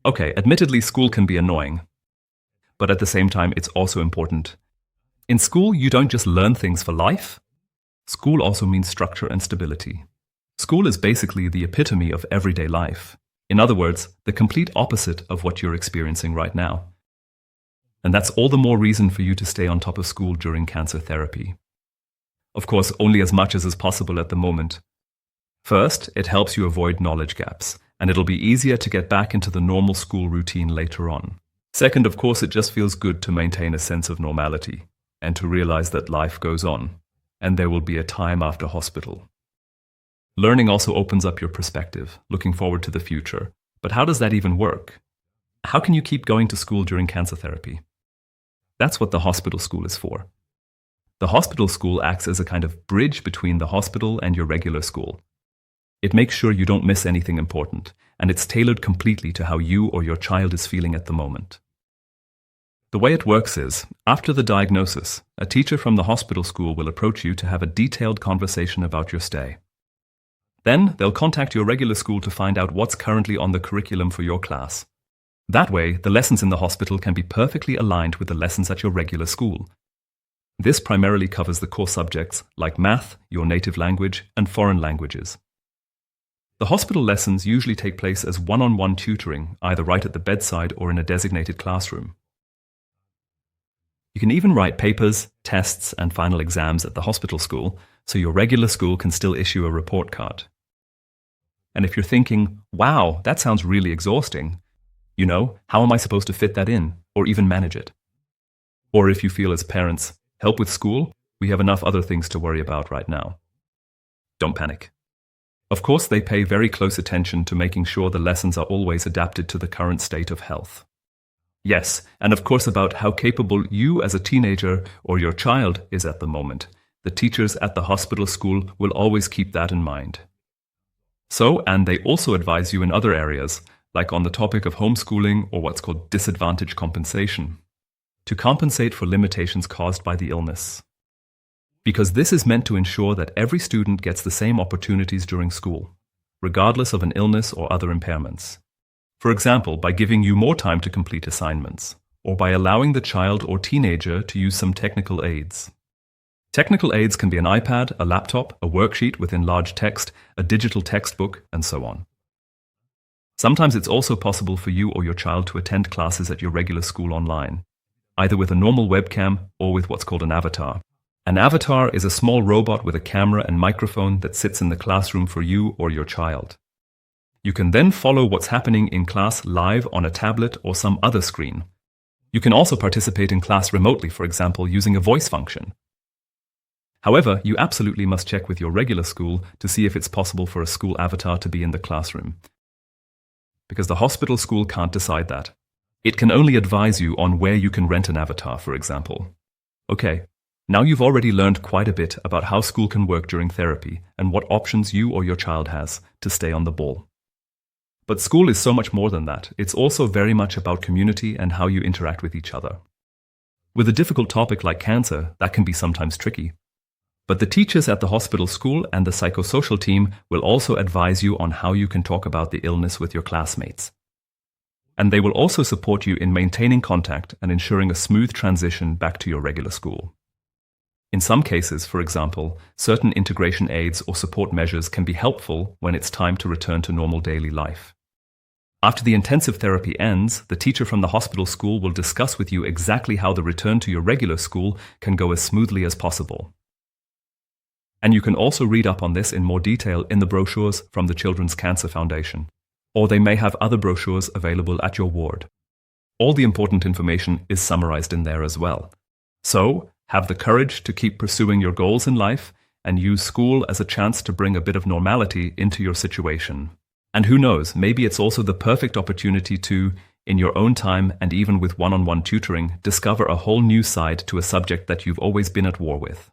Okay, admittedly, school can be annoying, but at the same time, it's also important. In school, you don't just learn things for life. School also means structure and stability. School is basically the epitome of everyday life. In other words, the complete opposite of what you're experiencing right now. And that's all the more reason for you to stay on top of school during cancer therapy. Of course, only as much as is possible at the moment. First, it helps you avoid knowledge gaps, and it'll be easier to get back into the normal school routine later on. Second, of course, it just feels good to maintain a sense of normality and to realize that life goes on, and there will be a time after hospital. Learning also opens up your perspective, looking forward to the future. But how does that even work? How can you keep going to school during cancer therapy? That's what the hospital school is for. The hospital school acts as a kind of bridge between the hospital and your regular school. It makes sure you don't miss anything important, and it's tailored completely to how you or your child is feeling at the moment. The way it works is, after the diagnosis, a teacher from the hospital school will approach you to have a detailed conversation about your stay. Then they'll contact your regular school to find out what's currently on the curriculum for your class. That way, the lessons in the hospital can be perfectly aligned with the lessons at your regular school. This primarily covers the core subjects like math, your native language, and foreign languages. The hospital lessons usually take place as one-on-one tutoring, either right at the bedside or in a designated classroom. You can even write papers, tests, and final exams at the hospital school, so your regular school can still issue a report card. And if you're thinking, wow, that sounds really exhausting, how am I supposed to fit that in, or even manage it? Or if you feel as parents, help with school, we have enough other things to worry about right now. Don't panic. Of course, they pay very close attention to making sure the lessons are always adapted to the current state of health. Yes, and of course about how capable you as a teenager or your child is at the moment. The teachers at the hospital school will always keep that in mind. And they also advise you in other areas, like on the topic of homeschooling or what's called disadvantage compensation, to compensate for limitations caused by the illness. Because this is meant to ensure that every student gets the same opportunities during school, regardless of an illness or other impairments. For example, by giving you more time to complete assignments, or by allowing the child or teenager to use some technical aids. Technical aids can be an iPad, a laptop, a worksheet with enlarged text, a digital textbook, and so on. Sometimes it's also possible for you or your child to attend classes at your regular school online, either with a normal webcam or with what's called an avatar. An avatar is a small robot with a camera and microphone that sits in the classroom for you or your child. You can then follow what's happening in class live on a tablet or some other screen. You can also participate in class remotely, for example, using a voice function. However, you absolutely must check with your regular school to see if it's possible for a school avatar to be in the classroom. Because the hospital school can't decide that. It can only advise you on where you can rent an avatar, for example. Okay, now you've already learned quite a bit about how school can work during therapy and what options you or your child has to stay on the ball. But school is so much more than that. It's also very much about community and how you interact with each other. With a difficult topic like cancer, that can be sometimes tricky. But the teachers at the hospital school and the psychosocial team will also advise you on how you can talk about the illness with your classmates. And they will also support you in maintaining contact and ensuring a smooth transition back to your regular school. In some cases, for example, certain integration aids or support measures can be helpful when it's time to return to normal daily life. After the intensive therapy ends, the teacher from the hospital school will discuss with you exactly how the return to your regular school can go as smoothly as possible. And you can also read up on this in more detail in the brochures from the Children's Cancer Foundation, or they may have other brochures available at your ward. All the important information is summarized in there as well. So, have the courage to keep pursuing your goals in life and use school as a chance to bring a bit of normality into your situation. And who knows, maybe it's also the perfect opportunity to, in your own time and even with one-on-one tutoring, discover a whole new side to a subject that you've always been at war with.